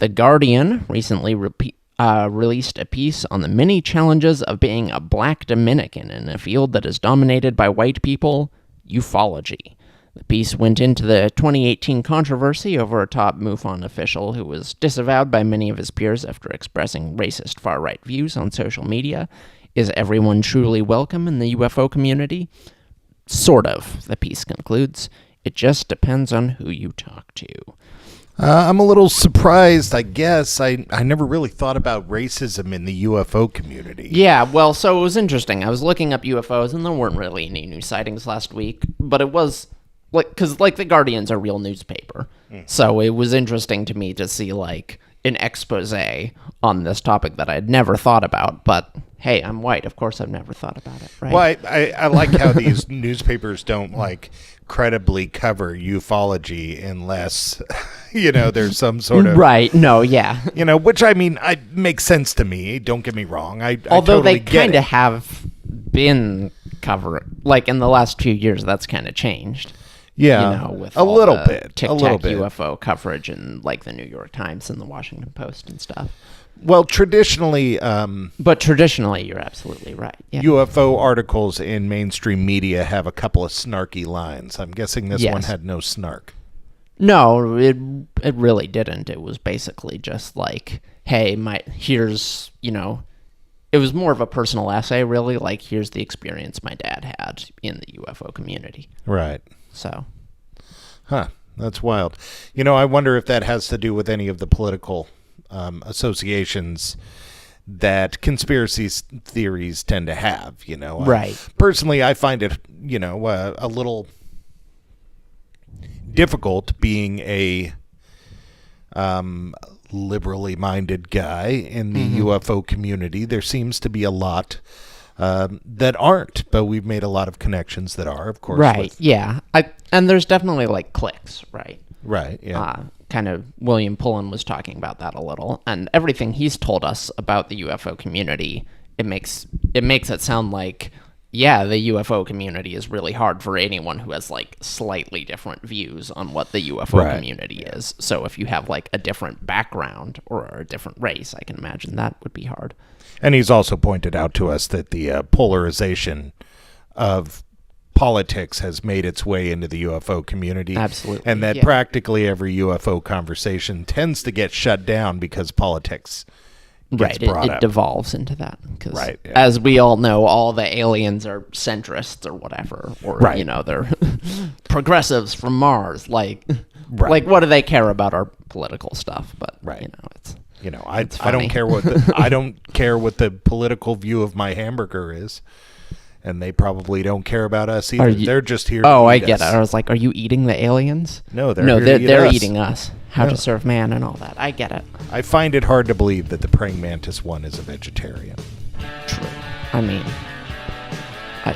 The Guardian recently released a piece on the many challenges of being a black Dominican in a field that is dominated by white people, ufology. The piece went into the 2018 controversy over a top MUFON official who was disavowed by many of his peers after expressing racist far-right views on social media. Is everyone truly welcome in the UFO community? Sort of, the piece concludes. It just depends on who you talk to. I'm a little surprised, I guess. I never really thought about racism in the UFO community. Yeah, well, so it was interesting. I was looking up UFOs, and there weren't really any new sightings last week, but it was... because the Guardian's a real newspaper, so it was interesting to me to see, like, an expose on this topic that I had never thought about, but hey, I'm white. Of course I've never thought about it, right? Well, I like how these newspapers don't, like, credibly cover ufology unless, there's some sort of... Right, no, yeah. Which, I mean, makes sense to me. Don't get me wrong. Although totally they kind of have been covered, like, in the last few years, that's kind of changed. Yeah, with a little bit. UFO coverage in, like, the New York Times and the Washington Post and stuff. Well, traditionally... but traditionally, you're absolutely right. Yeah. UFO articles in mainstream media have a couple of snarky lines. I'm guessing this one had no snark. No, it really didn't. It was basically just like, hey, here's, it was more of a personal essay, really. Like, here's the experience my dad had in the UFO community. Right. So. Huh. That's wild. I wonder if that has to do with any of the political associations that conspiracy theories tend to have, Right. Personally, I find it, a little difficult being a liberally minded guy in the UFO community. There seems to be a lot that aren't, but we've made a lot of connections that are, of course. Right, yeah. And there's definitely, like, cliques, right? Right, yeah. Kind of William Pullen was talking about that a little, and everything he's told us about the UFO community, it makes it sound like, yeah, the UFO community is really hard for anyone who has, like, slightly different views on what the UFO community is. So if you have, like, a different background or a different race, I can imagine that would be hard. And he's also pointed out to us that the polarization of politics has made its way into the UFO community. Absolutely. And that practically every UFO conversation tends to get shut down because politics gets brought up. It devolves into that. Because right, yeah. as we all know, all the aliens are centrists or whatever. Or, they're progressives from Mars. Like, what do they care about our political stuff? But, it's... I don't care what I don't care what the political view of my hamburger is, and they probably don't care about us either. They're just here. Oh, I get it. I was like, are you eating the aliens? No, they're eating us. How to serve man and all that. I get it. I find it hard to believe that the praying mantis one is a vegetarian. True. I mean, I